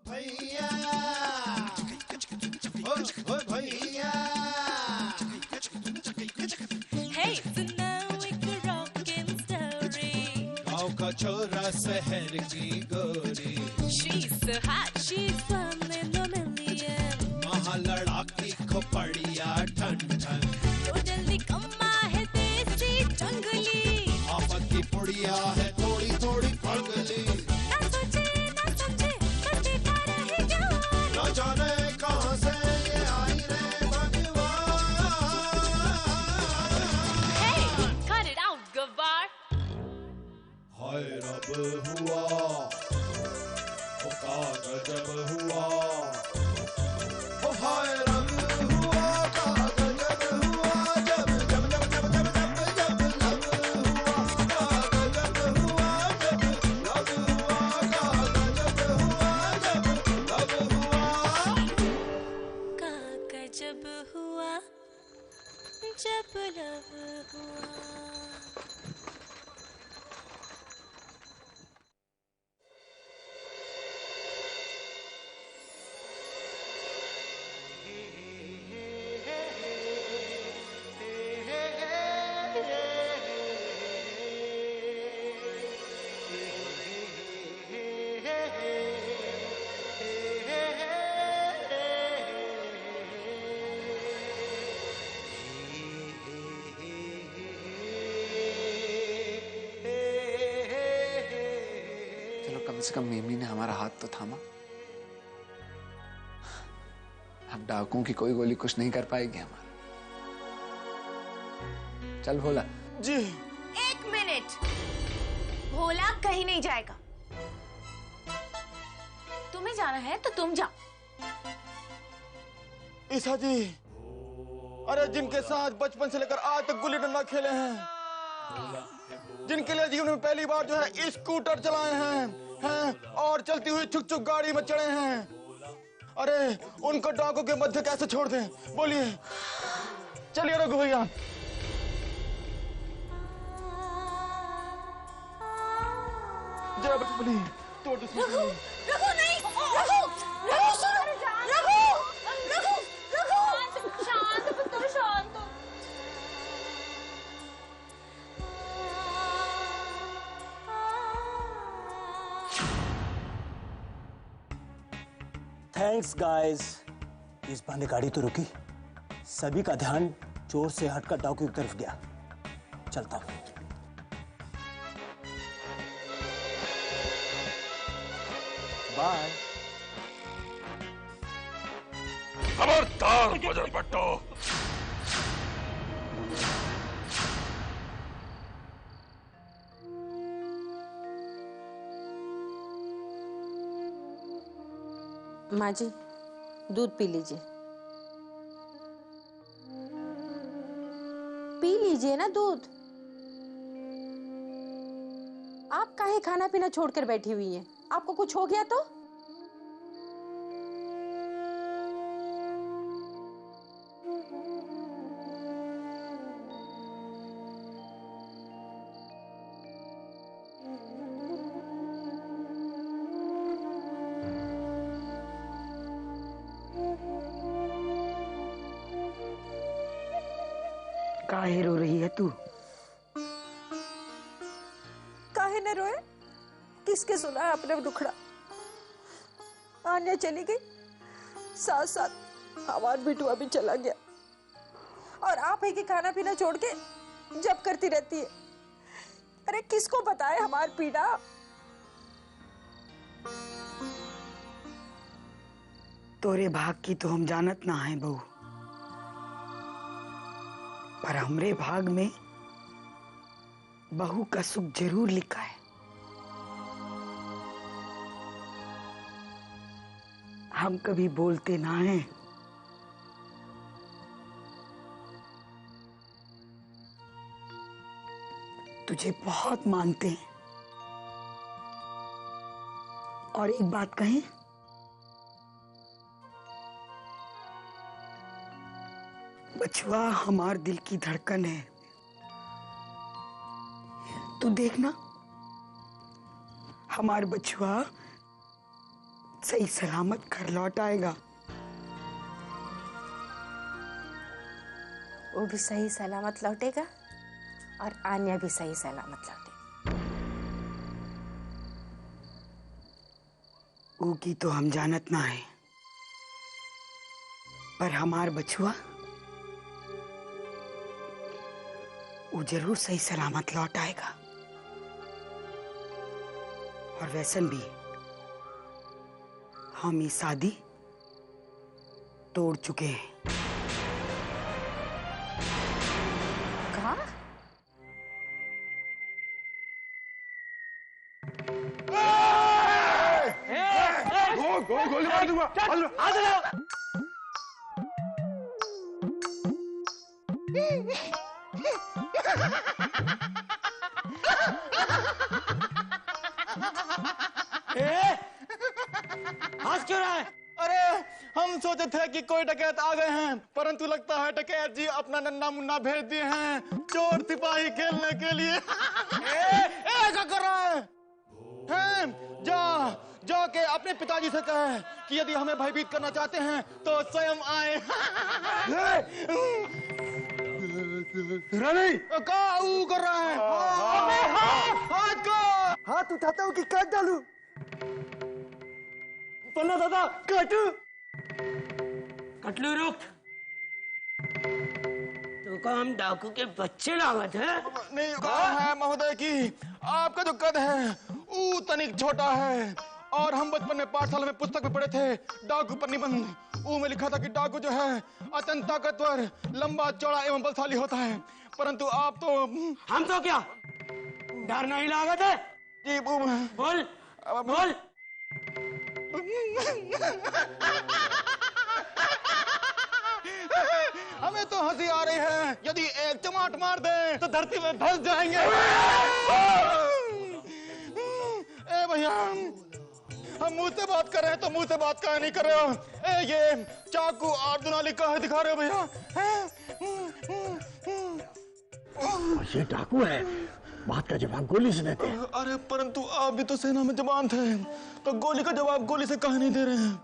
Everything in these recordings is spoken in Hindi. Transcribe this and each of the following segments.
भैया, ओ भैया। Hey, so now it's a rockin' story. गाँव का छोरा शहर की गोरी, She's so hot, she's one in a million. वहाँ लड़ाकी खोपड़िया ठन ठन, तो जल्दी कम्मा है देसी जंगली, आपक की पुड़िया है थोड़ी थोड़ी पगली। ना सोचे ना समझे बस देखा रहे जवान। न जाने कहाँ से ये आई रे भगवान। Hey, cut it out, गवार। हाय रब हुआ, ओ का गजब हुआ, ओ हाय रब हुआ, का गजब हुआ, जब जब जब जब जब जब जब लब हुआ, का गजब हुआ, जब लब हुआ, का गजब हुआ, जब लब हुआ। का गजब हुआ जब लब हुआ। चलो कम से कम मिमी ने हमारा हाथ तो थामा। अब डाकुओं की कोई गोली कुछ नहीं कर पाएगी हमारा। चल भोला। जी। एक मिनट, भोला कहीं नहीं जाएगा। तुम्हें जाना है तो तुम जाओ। ईसा जी, अरे जिनके साथ बचपन से लेकर आज तक गुल्ली डंडा खेले हैं, जिनके लिए जीवन में पहली बार जो है स्कूटर चलाए हैं और चलती हुई छुक छुक गाड़ी में चढ़े हैं, अरे उनको डाकों के मध्य कैसे छोड़ दें? बोलिए। चलिए रघु भैया। जय बली तो रघु, रघु नहीं, रघु, रघु सुनो, रघु, रघु, रघु, शांत पुत्र, शांत। Thanks guys. इस बार ने गाड़ी तो रुकी, सभी का ध्यान चोर से हटकर डाकू की तरफ गया। चलता हूं। बाय। खबरदार बजर पट्टो। माँ जी, दूध पी लीजिए। पी लीजिए ना दूध। आप काहे खाना पीना छोड़कर बैठी हुई हैं? आपको कुछ हो गया तो? काहे रो रही है तू? काहे न रोए? किसके सुना है अपने दुखड़ा? आन्या चली गई, साथ साथ हमारा बिटुआ भी चला गया, और आप है कि खाना पीना छोड़ के जब करती रहती है। अरे किसको बताए हमार पीड़ा? तोरे भाग की तो हम जानत ना है बहू, पर हमरे भाग में बहू का सुख जरूर लिखा है। हम कभी बोलते ना हैं, तुझे बहुत मानते हैं। और एक बात कहें, बचुआ हमार दिल की धड़कन है। तू देखना, हमार बचुआ सही सलामत घर लौट आएगा। वो भी सही सलामत लौटेगा और आन्या भी सही सलामत लौटेगी। ऊकी तो हम जानत ना है, पर हमार बचुआ वो जरूर सही सलामत लौट आएगा। और वैसन भी हम ये शादी तोड़ चुके हैं। कहा? गोली मार दूंगा। हंस क्यों रहा है? अरे हम सोचे थे कि कोई डकैत आ गए हैं, परंतु लगता है डकैत जी अपना नन्ना मुन्ना भेज दिए हैं चोर सिपाही खेलने के लिए। क्या कर रहा है? जाके अपने पिताजी से कहे कि यदि हमें भयभीत करना चाहते हैं तो स्वयं आए। ऊ कर रहा है। हाथ उठाता हूँ कि काट डालूं? पन्ना दादा काटू। कटलू रुक। तो का हम डाकू के बच्चे लागत है? नहीं कहा है महोदय की आपका जो कद है वो तनिक छोटा है, और हम बचपन में पाठशाला में पुस्तक में पढ़े थे डाकू पर निबंध। वो में लिखा था कि डाकू जो है अत्यंत ताकतवर, लंबा चौड़ा एवं बलशाली होता है, परंतु आप तो। हम तो क्या डर नहीं लागत है? जी बोल बोल। हमें तो हंसी आ रही है, यदि एक चमाट मार दे तो धरती में धंस जाएंगे। ए भैया हम मुंह से बात कर रहे हैं तो मुंह से बात काहे नहीं कर रहे हो? ये चाकू और दुनाली काहे दिखा रहे हो भैया? ये डाकू है, बात का जवाब गोली से देते हैं। अरे परंतु आप भी तो सेना में जवान थे, तो गोली का जवाब गोली से काहे नहीं दे रहे हैं?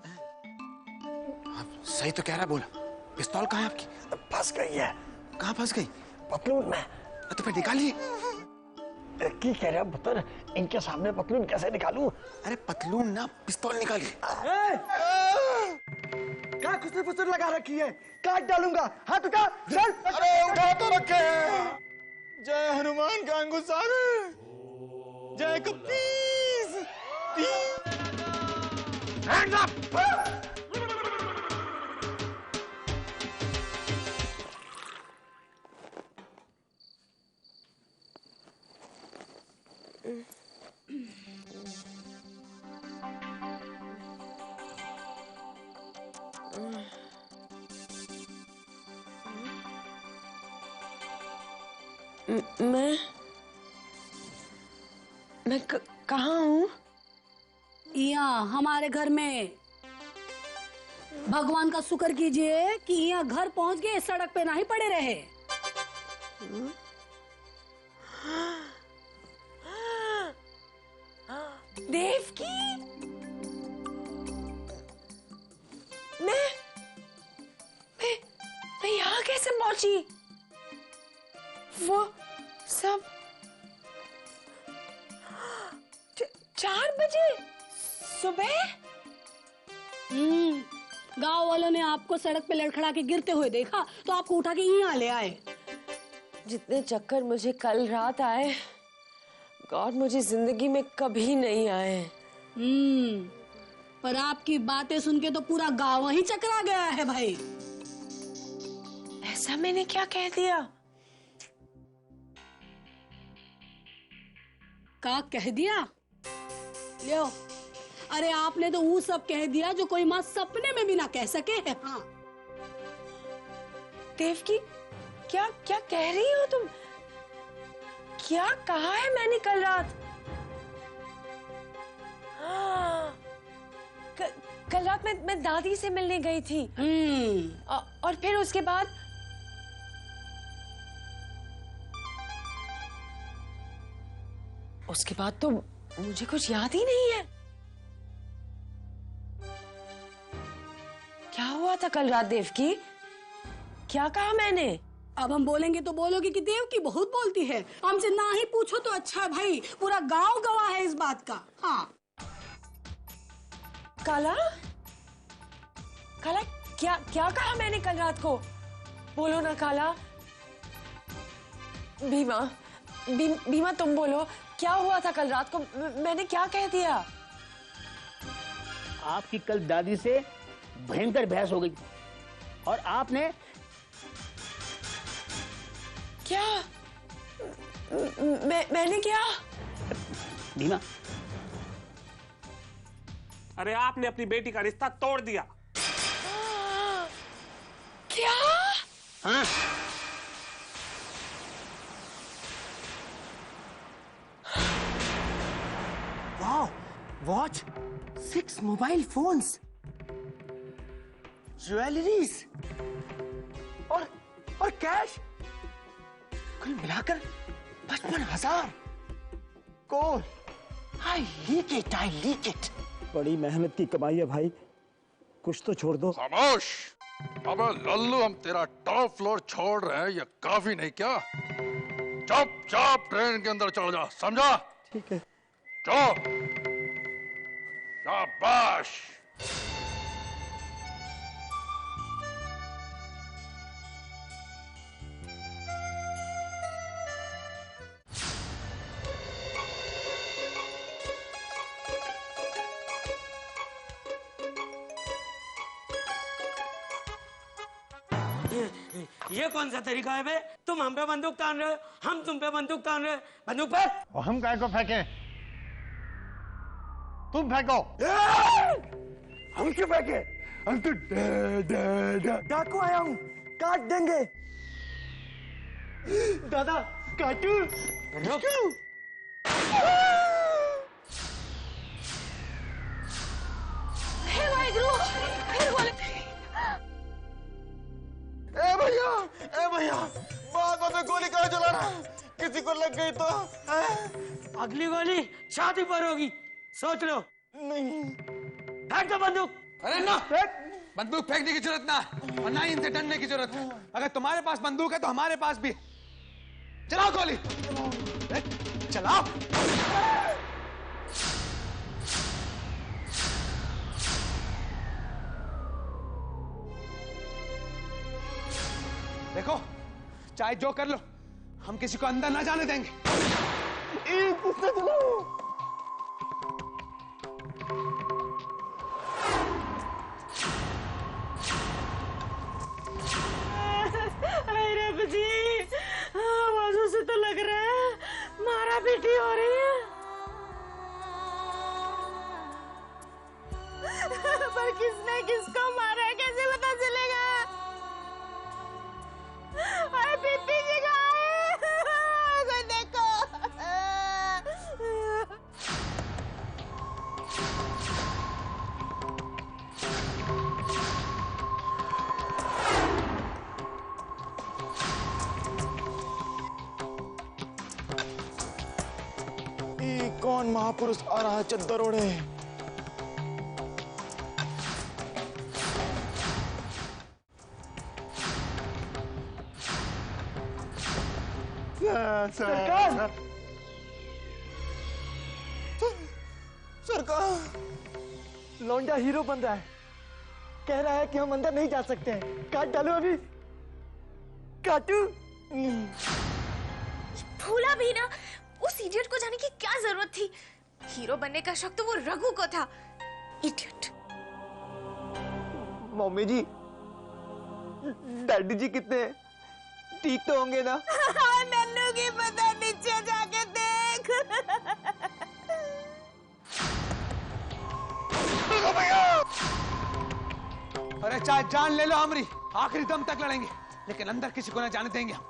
आप सही तो कह रहा, बोला पिस्तौल कहाँ है आपकी? फंस गई है। कहाँ फंस गई? पतलून में। तो फिर निकालिए। की कह रहा पुत्र, इनके सामने पतलून कैसे निकालूं? अरे पतलून ना, पिस्तौल निकालिए। क्या खुसर फुसर लगा रखी है? काट डालूंगा। हाथ उठा। चल। अरे उठा तो रखे हैं। जय हनुमान गांगू सागर, जय कपीस। Hands up. मैं कहाँ हूँ? यहाँ हमारे घर में। भगवान का शुक्र कीजिए कि यहाँ घर पहुँच गए, सड़क पे नहीं पड़े रहे। देवकी, मैं यहाँ कैसे पहुंची? वो सब 4 बजे सुबह? गांव वालों ने आपको सड़क पे लड़खड़ा के गिरते हुए देखा तो आपको उठा के यहाँ ले आए। जितने चक्कर मुझे कल रात आए, गॉड मुझे जिंदगी में कभी नहीं आए। पर आपकी बातें सुन के तो पूरा गांव ही चकरा गया है भाई। ऐसा मैंने क्या कह दिया? का कह दिया? लो, अरे आपने तो वो सब कह दिया जो कोई माँ सपने में भी ना कह सके है। हाँ देवकी, क्या क्या कह रही हो तुम? क्या कहा है मैंने कल रात? हाँ, कल रात मैं दादी से मिलने गई थी। और फिर उसके बाद तो मुझे कुछ याद ही नहीं है। क्या हुआ था कल रात देवकी? क्या कहा मैंने? अब हम बोलेंगे तो बोलोगे कि देव की बहुत बोलती है। हमसे ना ही पूछो तो अच्छा है भाई, पूरा गांव गवाह है इस बात का। हाँ काला, काला क्या क्या कहा मैंने कल रात को? बोलो ना काला। भीमा, भीमा तुम बोलो, क्या हुआ था कल रात को? मैंने क्या कह दिया? आपकी कल दादी से भयंकर बहस हो गई और आपने क्या? मैंने क्या? भीमा, अरे आपने अपनी बेटी का रिश्ता तोड़ दिया। क्या? हाँ। वाह, वॉच, 6 मोबाइल फोन्स, ज्वेलरीज और कैश, कुल मिलाकर 55,000। कौन? आई लीक इट। बड़ी मेहनत की कमाई है भाई, कुछ तो छोड़ दो। खामोश। अबे लल्लू, हम तेरा टॉप फ्लोर छोड़ रहे हैं, ये काफी नहीं क्या? चुपचाप ट्रेन के अंदर चढ़ जा, समझा? ठीक है। चुप। शाबाश। ये कौन सा तरीका है बे? तुम हम पे बंदूक तान रहे हो, हम तुम पे बंदूक तान रहे हो। बंदूक फेंक। और हम काय को फेंके? तुम फेंको। हम क्यों फेंके? हम तो डाकू आया हूँ, काट देंगे। दादा काटू। हे वाहिगुरु, फिर बोले। ए भैया, बात में गोली कहाँ चला रहा है? किसी को लग गई तो? अगली गोली छाती पर होगी, सोच लो। नहीं। फेंक दो बंदूक। अरे ना, बंदूक फेंकने की जरूरत ना, और ना ही इनसे डरने की जरूरत है। अगर तुम्हारे पास बंदूक है तो हमारे पास भी। चलाओ गोली। चलाओ। देखो, चाहे जो कर लो, हम किसी को अंदर ना जाने देंगे। अरे जी, आवाजों से तो लग रहा है मारा पीटी हो रही है। पर किसने किसको मारा है कैसे पता चलेगा? अरे पीपी जी कहाँ है? कोई देखो। ये कौन महापुरुष आ रहा है चद्दर ओढ़े? सरकार, सरकार, लौंडा हीरो बन रहा है, कह रहा है कि हम अंदर नहीं जा सकते हैं। काट डालो अभी। काटू। भूला भी ना, उस इडियट को जाने की क्या जरूरत थी? हीरो बनने का शौक तो वो रघु को था। इडियट। मम्मी जी, डैडी जी कितने हैं? ठीक तो होंगे ना? नन्नू की पता, नीचे जाके देख। अरे चाहे जान ले लो हमारी, आखिरी दम तक लड़ेंगे, लेकिन अंदर किसी को ना जाने देंगे हम।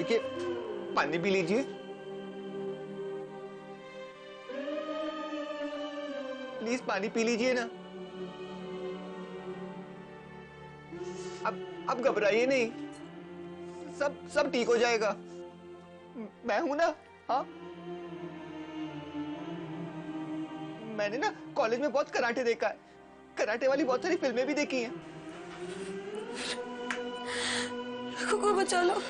देखिए, पानी पी लीजिए। प्लीज पानी पी लीजिए ना। अब घबराइए नहीं, सब ठीक हो जाएगा। मैं हूं ना। हाँ, मैंने ना कॉलेज में बहुत कराटे देखा है, कराटे वाली बहुत सारी फिल्में भी देखी हैं। को बचा लो।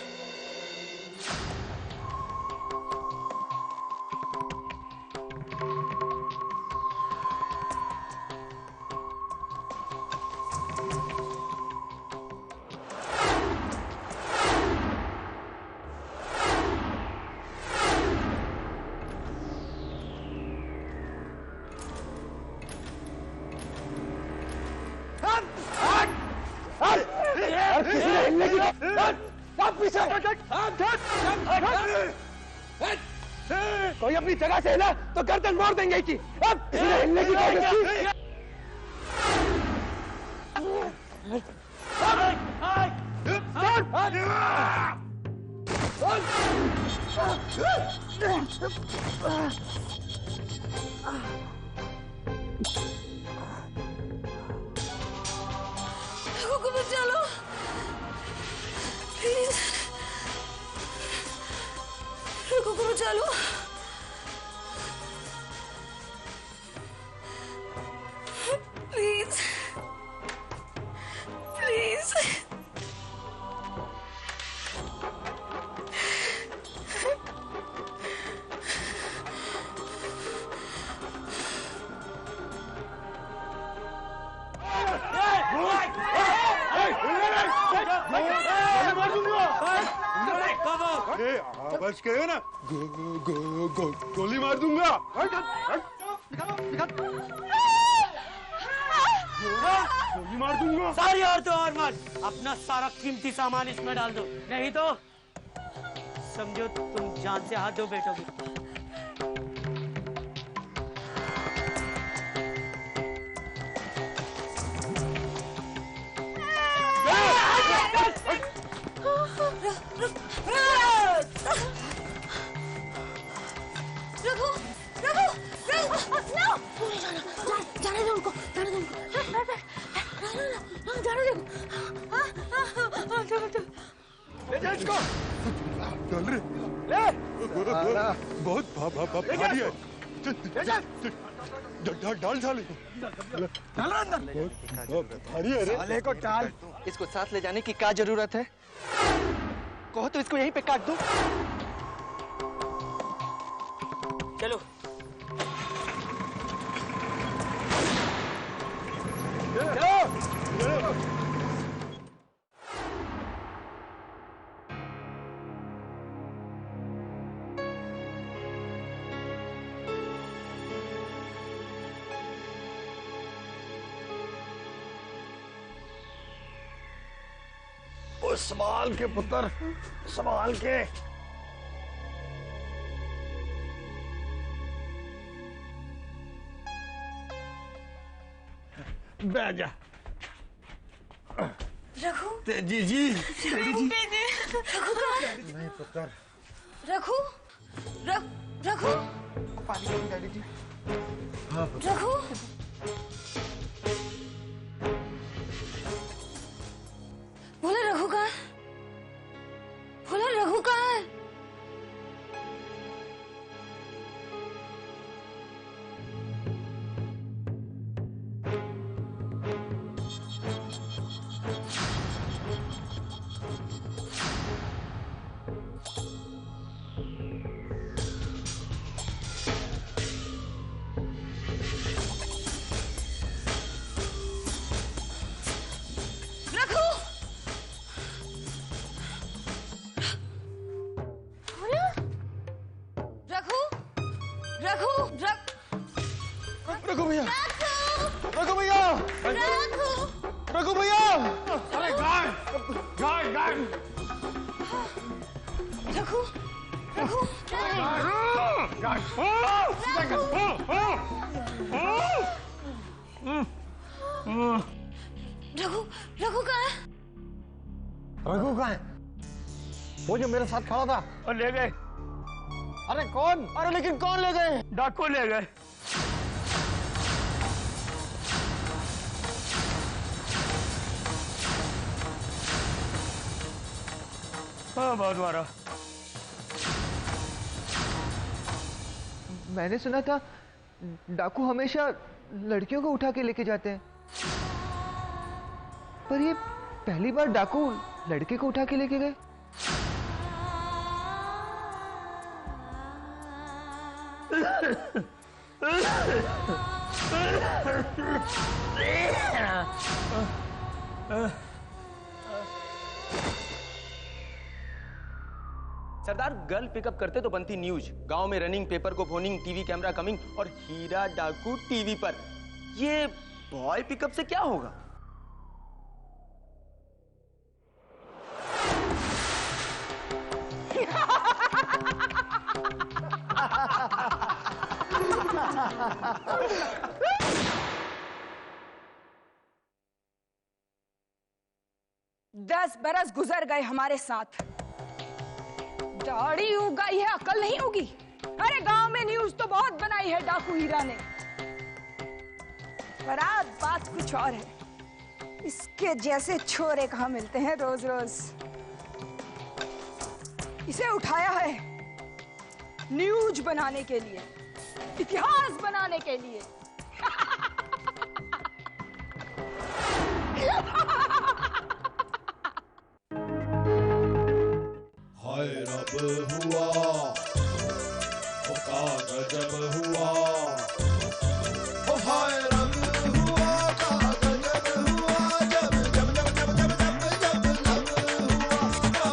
कोई अपनी जगह से हिला तो गर्दन मोड़ देंगे की। अब हिलने की कोशिश की। को बचा लो प्लीज। को बचा लो। Please please. बच गए ना। गोली मार दूंगा। गोली मार दूंगा। सारी औरतें और मत अपना सारा कीमती सामान इसमें डाल दो, नहीं तो समझो तुम जान से हाथ धो बैठोगे। रघु रघु रघु नो पूरे जाने दो उनको, जाने दो उनको। जाने दो। ले जा इसको। चल रे। ले। बहुत भारी है। डाल साले को। डाल अंदर। भारी है रे। साले को डाल। इसको साथ ले जाने की क्या जरूरत है? कहो तो इसको यहीं पे काट दो। चलो। संभाल के पुत्र, संभाल के। बैठ जा। रघु जी जी रघु नहीं पुत्र। रघु रघु पानी पी डैडी जी। हाँ रघु बोले रघु कहाँ है? बोले रघु कहाँ है? रघु भैया, रघु भैया, रघु भैया। अरे गाय, गाय, गाय। रघु, रघु, गाय। रघु, रघु कहाँ है? रघु कहाँ है? वो जो मेरे साथ खड़ा था। और ले गए। अरे कौन? अरे लेकिन कौन ले गए? डाकू ले गए। हाँ, बहुत मारा। मैंने सुना था डाकू हमेशा लड़कियों को उठा के लेके जाते हैं, पर ये पहली बार डाकू लड़के को उठा के लेके गए। सरदार, गर्ल पिकअप करते तो बनती न्यूज, गांव में रनिंग, पेपर को फोनिंग, टीवी कैमरा कमिंग और हीरा डाकू टीवी पर। ये बॉय पिकअप से क्या होगा? दस बरस गुजर गए हमारे साथ, दाढ़ी उग गई है, अकल नहीं होगी। अरे गांव में न्यूज तो बहुत बनाई है डाकू हीरा ने, पर आज बात कुछ और है। इसके जैसे छोरे कहाँ मिलते हैं रोज रोज। इसे उठाया है न्यूज बनाने के लिए, इतिहास बनाने के लिए। हाय रब हुआ, ओ का गजब हुआ, ओ हाय रब हुआ, का गजब हुआ, जब जब जब जब जब जब जब लब हुआ, का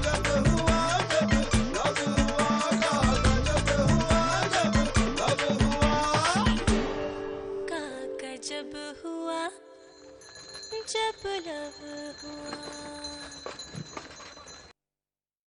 गजब हुआ, जब लब हुआ, का गजब हुआ, जब लब हुआ, का गजब हुआ जब लब हुआ।